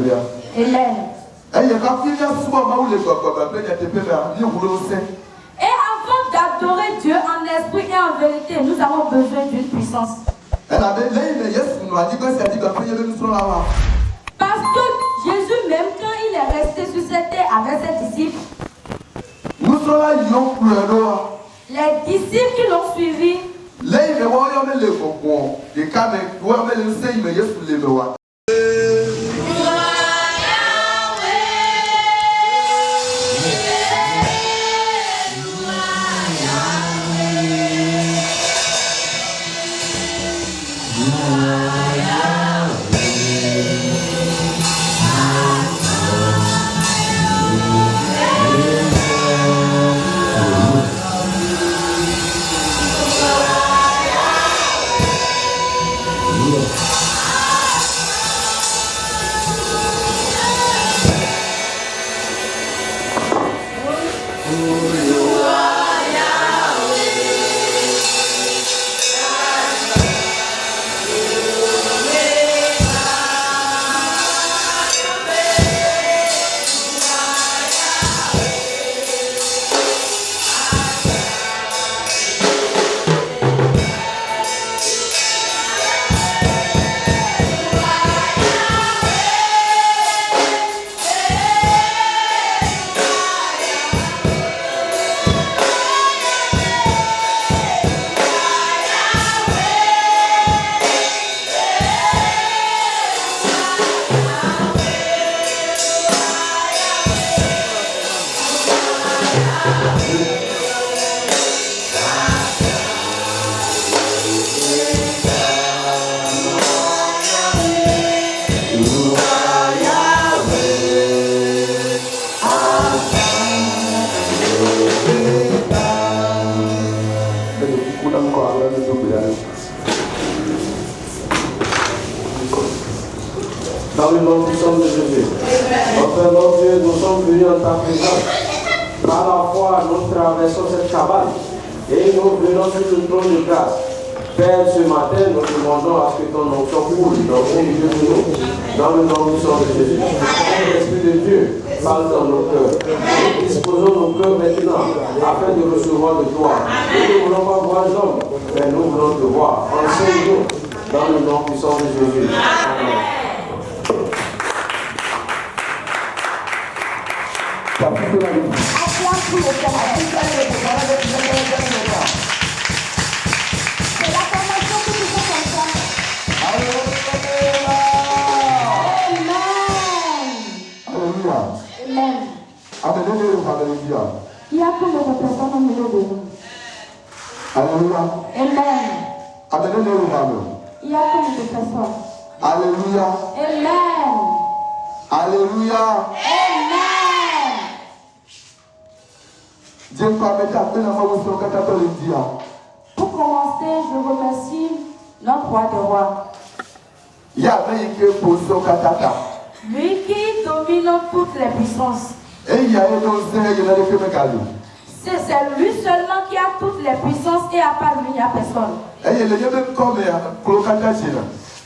Alléluia. Amen. Et avant d'adorer Dieu en esprit et en vérité, nous avons besoin d'une puissance. Parce que Jésus, même quand il est resté sur cette terre avec ses disciples, les disciples qui l'ont suivi, dans le nom puissant de Jésus. Enfin, mon Dieu, nous sommes venus en ta présence. Par la foi, nous traversons cette cabane et nous venons sur le trône de grâce. Père, ce matin, nous demandons à ce que ton onction coule dans le milieu de nous, dans le nom puissant de Jésus. L'Esprit de Dieu parle dans nos cœurs. Nous disposons nos cœurs maintenant afin de recevoir de toi. Nous ne voulons pas voir l'homme, mais nous voulons te voir. Enseigne-nous dans le nom puissant de Jésus. Amen. c'est la formation que tu fais comme ça. Amen. Alléluia. Il y a combien de personnes au milieu de nous? Alléluia. Amen. Alléluia. Il y a combien de personnes? Alléluia. Amen. Alléluia. Amen. Pour commencer, je remercie notre roi des rois. Lui qui domine toutes les puissances. C'est lui seulement qui a toutes les puissances et à part lui, il n'y a personne.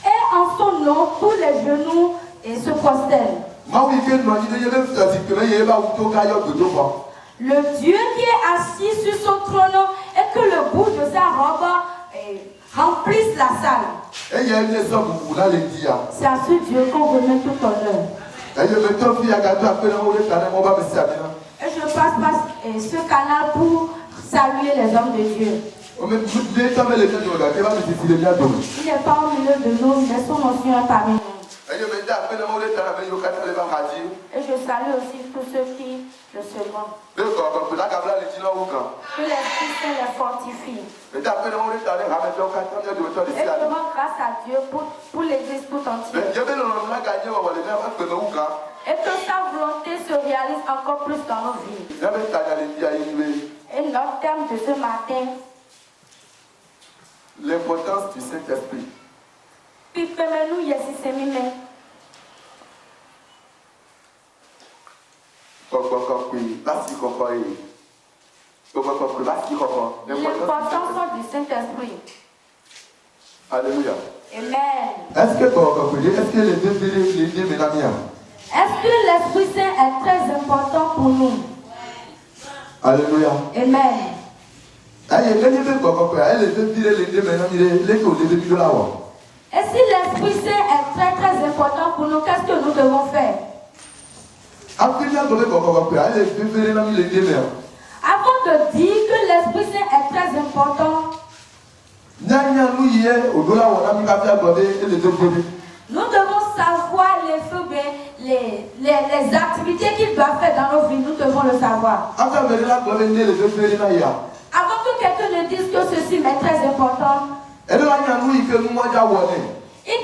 Et en son nom, tous les genoux se prosternent. Le Dieu qui est assis sur son trône et que le bout de sa robe remplisse la salle. C'est à ce Dieu qu'on remet tout honneur. Et je passe par ce canal pour saluer les hommes de Dieu. Il n'est pas au milieu de nous, mais son nom est parmi nous. Et je salue aussi tous ceux qui le secondent. Que l'Esprit Saint les fortifie. Et je demande grâce à Dieu pour l'Église tout entière. Et que sa volonté se réalise encore plus dans nos vies. Et notre thème de ce matin, l'importance du Saint-Esprit. L'importance du Saint-Esprit. Alléluia. Amen. Est-ce que les deux Est-ce que l'Esprit Saint est très important pour nous? Alléluia. Amen. Et si l'Esprit Saint est très très important pour nous, qu'est-ce que nous devons faire? Avant de dire que l'Esprit Saint est très important, nous devons savoir les activités qu'il doit faire dans nos vies. Nous devons le savoir. Avant que quelqu'un ne dise que ceci est très important, il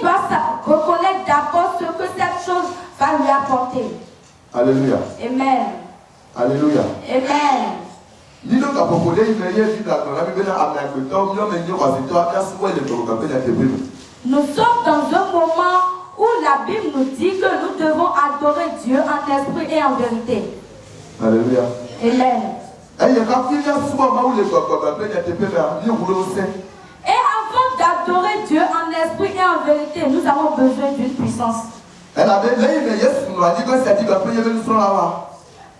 doit reconnaître d'abord ce que cette chose va lui apporter. Alléluia. Amen. Alléluia. Amen. Nous sommes dans un moment où la Bible nous dit que nous devons adorer Dieu en esprit et en vérité. Alléluia. Amen. Et avant d'adorer Dieu en esprit et en vérité, nous avons besoin d'une puissance.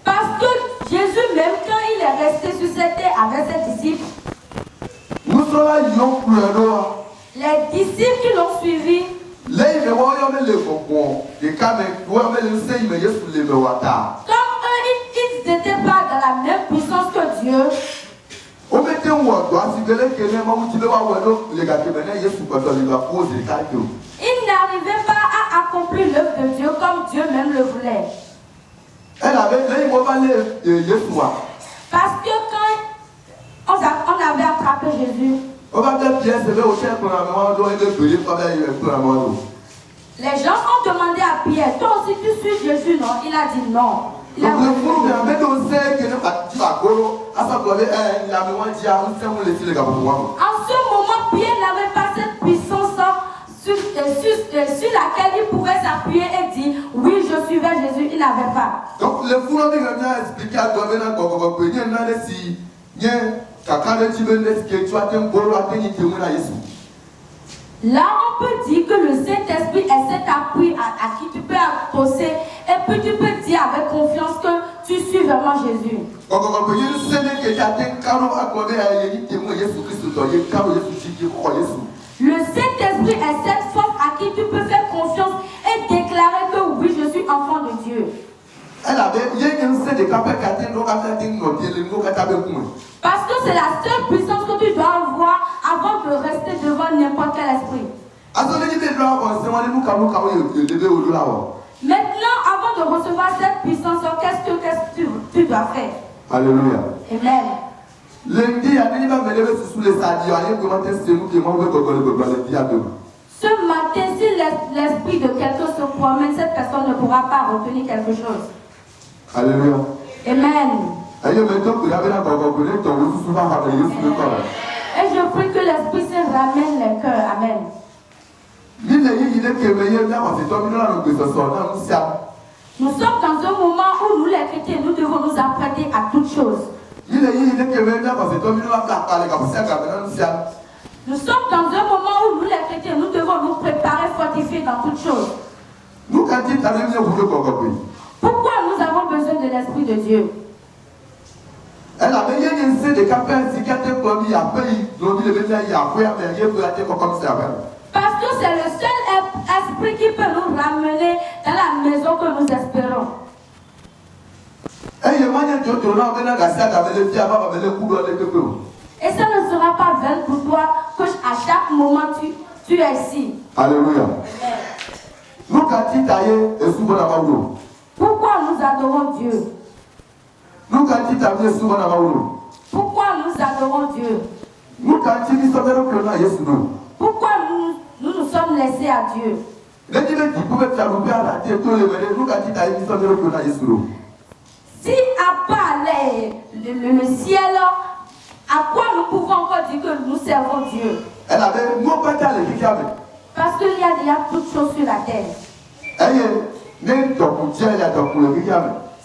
Parce que Jésus, même quand il est resté sur cette terre avec ses disciples, les disciples qui l'ont suivi, comme eux, ils n'étaient pas dans la même puissance que Dieu, ils n'arrivaient pas à accomplir l'œuvre de Dieu comme Dieu même le voulait. Parce que quand on avait attrapé Jésus, les gens ont demandé à Pierre, toi aussi tu suis Jésus, non? Il a dit non. Il a dit, en ce moment, Pierre n'avait pas cette puissance sur laquelle il pouvait s'appuyer et dire oui, je suivais Jésus. Il n'avait pas. Donc, le fou a expliqué à là, on peut dire que le Saint-Esprit est cet appui à qui tu peux accrocher et puis tu peux dire avec confiance que tu suis vraiment Jésus. Le Saint-Esprit est cette force à qui tu peux faire confiance et déclarer que oui, je suis enfant de Dieu. Parce que c'est la seule puissance que tu dois avoir avant de rester devant n'importe quel esprit. Maintenant, avant de recevoir cette puissance, qu'est-ce que tu dois faire? Alléluia. Amen. Ce matin, si l'esprit de quelqu'un se promène, cette personne ne pourra pas retenir quelque chose. Alléluia. Amen. Et je prie que l'Esprit Saint ramène les cœurs. Amen. Nous sommes dans un moment où nous les chrétiens, nous devons nous apprêter à toutes choses. Nous sommes dans un moment où nous les chrétiens, nous devons nous préparer, fortifier dans toutes choses. Pourquoi nous avons besoin de l'Esprit de Dieu? Parce que c'est le seul esprit qui peut nous ramener dans la maison que nous espérons. Et ça ne sera pas vain pour toi que à chaque moment tu es ici. Alléluia. Pourquoi nous adorons Dieu? Pourquoi nous adorons Dieu? Pourquoi nous sommes laissés à Dieu? Si à part le ciel, à quoi nous pouvons encore dire que nous servons Dieu? Parce qu'il y a toutes choses sur la terre.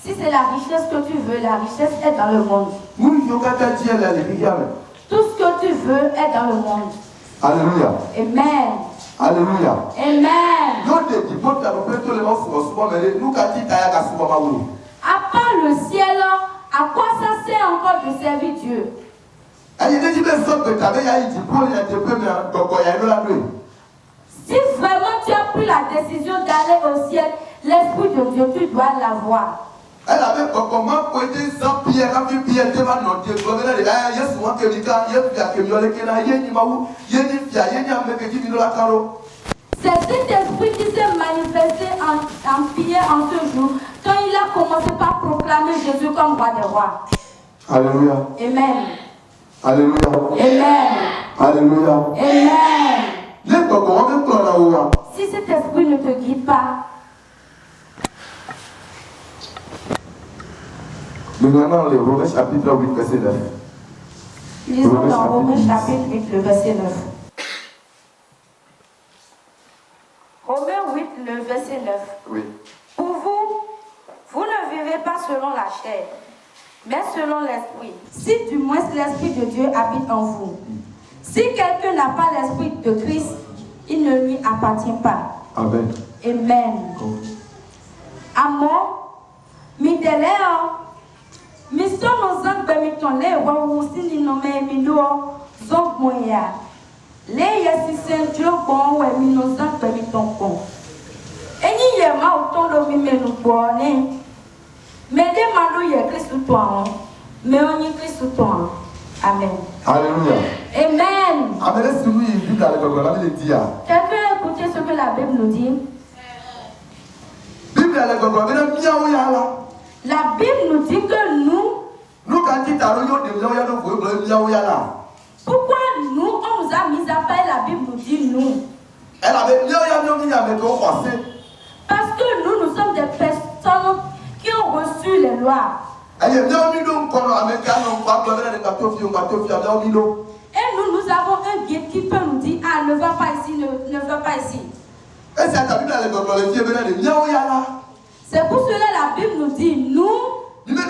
Si c'est la richesse que tu veux, la richesse est dans le monde. Tout ce que tu veux est dans le monde. Alléluia. Amen. Alléluia. Amen. À part le ciel, à quoi ça sert encore de servir Dieu? Si vraiment tu as pris la décision d'aller au ciel, l'Esprit de Dieu, tu dois l'avoir. Elle avait comment pointé sans pierre, quand pierre te va noter, comme elle a dit, yes, moi que Mika, yes, que Miole Kena, Yeni Maou, Yeni Fia, Yeni Ameketi Minola Karo. C'est cet esprit qui s'est manifesté en prière en ce jour, quand il a commencé par proclamer Jésus comme roi des rois. Alléluia. Amen. Alléluia. Amen. Alléluia. Amen. Si cet esprit ne te guide pas, maintenant, les Romains chapitre 8, verset 9. Lisons dans Romains chapitre 8, le verset 9. Romains 8, le verset 9. Oui. Pour vous, vous ne vivez pas selon la chair, mais selon l'esprit. Si du moins l'esprit de Dieu habite en vous. Si quelqu'un n'a pas l'esprit de Christ, il ne lui appartient pas. Amen. Amen. Amen. Mideleo. Misono zangbe mitole wa wusini no me mido zongmoya. Le yesi senjo bon we mino zangbe mitonko. Eni ye ma utondo mi menu bone. Me de mando ye Kristu toan. Me oni Kristu toan. Amen. Alléluia. Amen. Amen. Est-ce que nous il dit dans le Bible, la Bible dit à. Quelqu'un a écouté ce que la Bible nous dit? Bible dans le Bible, miaou ya la. La Bible nous dit que nous, quand il t'a donné de miaou ya la. Pourquoi nous, on nous a mis à faire, la Bible nous dit nous. Elle avait miaou ya mais qu'on pensait. Parce que nous sommes des personnes qui ont reçu les lois. Et nous, nous avons un guide qui peut nous dire, ah, ne va pas ici, ne va pas ici. C'est pour cela la Bible nous dit, nous ne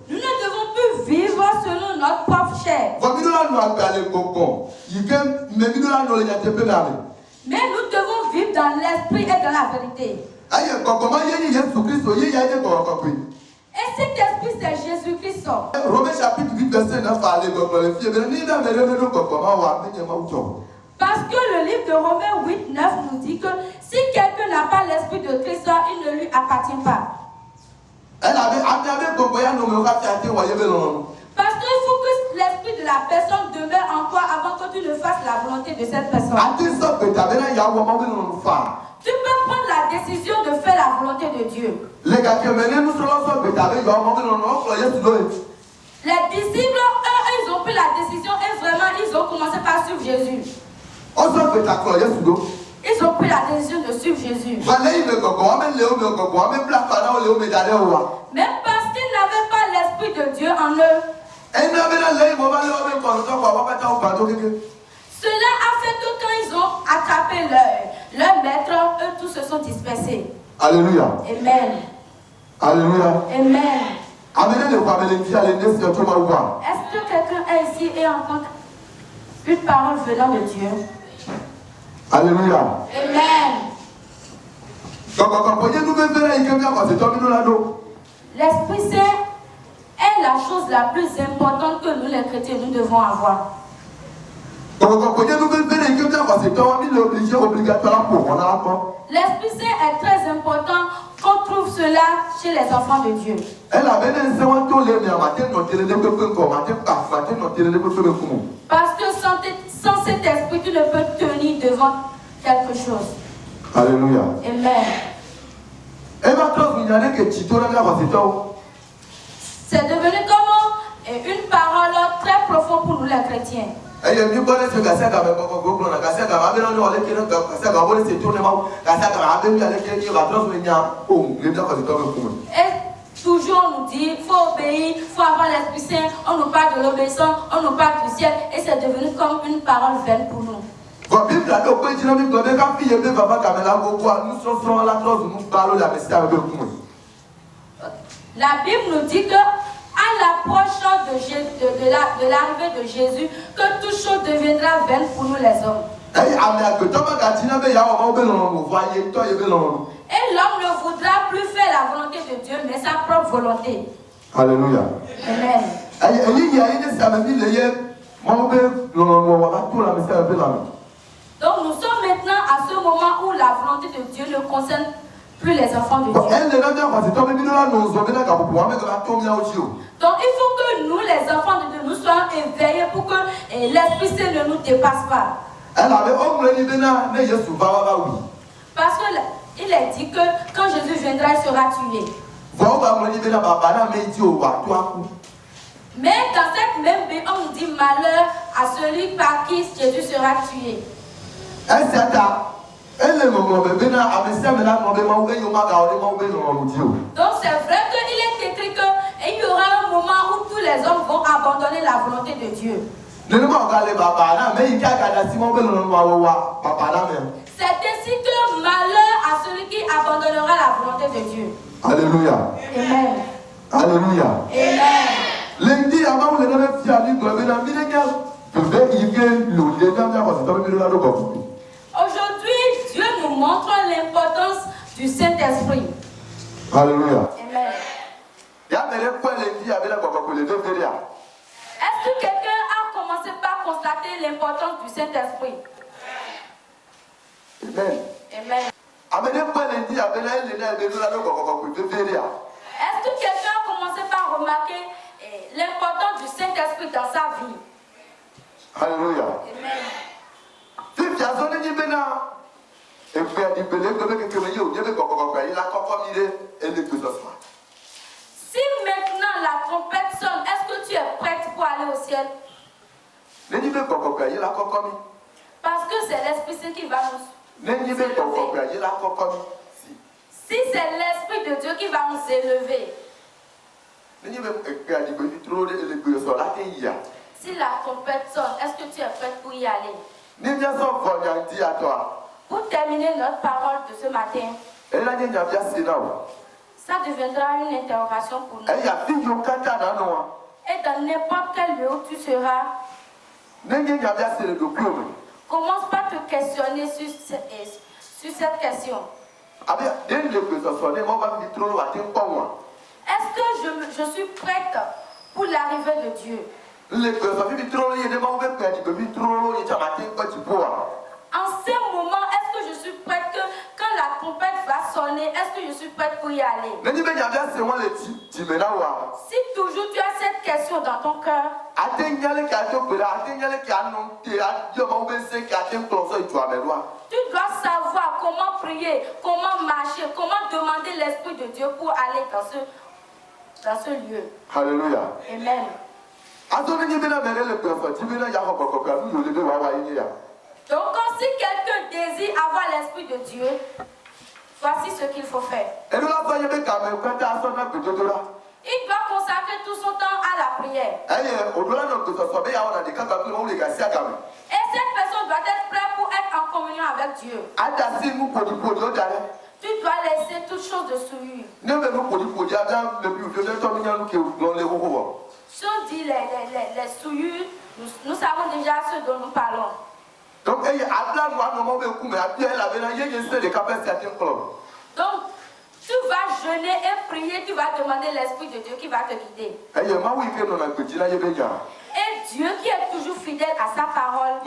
devons plus vivre selon notre propre chair. Mais nous devons vivre dans l'esprit et dans la vérité. Et cet esprit, c'est Jésus-Christ. Romains chapitre 8, verset 9. Parce que le livre de Romains 8, 9 nous dit que si quelqu'un n'a pas l'esprit de Christ, il ne lui appartient pas. Parce qu'il faut que l'esprit de la personne demeure en toi avant que tu ne fasses la volonté de cette personne. Tu peux prendre la décision de faire la volonté de Dieu. Les disciples, eux, ils ont pris la décision et vraiment, ils ont commencé par suivre Jésus. Ils ont pris la décision de suivre Jésus. Même parce qu'ils n'avaient pas l'esprit de Dieu en eux. Cela a fait que quand ils ont attrapé leur maître, eux tous se sont dispersés. Alléluia. Amen. Alléluia. Amen. Est-ce que quelqu'un est ici et entend une parole venant de Dieu? Alléluia. Amen. L'Esprit Saint est la chose la plus importante que nous les chrétiens nous devons avoir. L'Esprit Saint est très important qu'on trouve cela chez les enfants de Dieu. Parce que sans cet esprit, tu ne peux tenir devant quelque chose. Alléluia. Amen. C'est devenu comme une parole très profonde pour nous les chrétiens. Et toujours on nous dit, il faut obéir, il faut avoir l'Esprit Saint, on nous parle de l'obéissance, on nous parle du ciel, et c'est devenu comme une parole vaine pour nous. La Bible nous dit que à l'approche de l'arrivée de Jésus, que toute chose deviendra vaine pour nous les hommes. Et l'homme ne voudra plus faire la volonté de Dieu, mais sa propre volonté. Alléluia. Amen. Donc nous sommes maintenant à ce moment où la volonté de Dieu ne concerne plus les enfants de Dieu. Donc il faut que nous, les enfants de Dieu, nous soyons éveillés pour que l'Esprit Saint ne nous dépasse pas. Parce qu'il est dit que quand Jésus viendra, il sera tué. Mais dans cette même Bible, on dit malheur à celui par qui Jésus sera tué. Donc c'est vrai qu'il est écrit qu'il y aura un moment où tous les hommes vont abandonner la volonté de Dieu. C'est ainsi que malheur à celui qui abandonnera la volonté de Dieu. Alléluia. Amen. Alléluia. Amen. Aujourd'hui, Dieu nous montre l'importance du Saint-Esprit. Alléluia. Amen. Est-ce que quelqu'un a commencé par constater l'importance du Saint-Esprit? Amen. Amen. Est-ce que quelqu'un a commencé par remarquer l'importance du Saint-Esprit dans sa vie? Alléluia. Amen. Si maintenant la trompette sonne, est-ce que tu es prête pour aller au ciel? Parce que c'est l'Esprit Saint qui va nous élever. Si c'est l'Esprit de Dieu qui va nous élever. Si la trompette sonne, est-ce que tu es prête pour y aller? Pour terminer notre parole de ce matin, ça deviendra une interrogation pour nous. Et dans n'importe quel lieu où tu seras, commence par te questionner sur cette question. Est-ce que je suis prête pour l'arrivée de Dieu? En ce moment, est-ce que je suis prête que quand la trompette va sonner, est-ce que je suis prête pour y aller? Si toujours tu as cette question dans ton cœur, tu dois savoir comment prier, comment marcher, comment demander l'Esprit de Dieu pour aller dans ce lieu. Alléluia. Amen. Donc, si quelqu'un désire avoir l'Esprit de Dieu, voici ce qu'il faut faire. Il doit consacrer tout son temps à la prière. Et cette personne doit être prête pour être en communion avec Dieu. Tu dois laisser toutes choses de souillure. Si on dit les souillures, nous savons déjà ce dont nous parlons. Donc, tu vas jeûner et prier, tu vas demander l'Esprit de Dieu qui va te guider. Et Dieu qui est toujours fidèle à sa parole.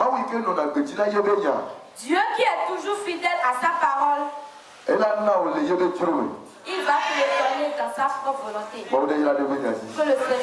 Dieu qui est toujours fidèle à sa parole. Il va te le donner dans sa propre volonté. Que le Seigneur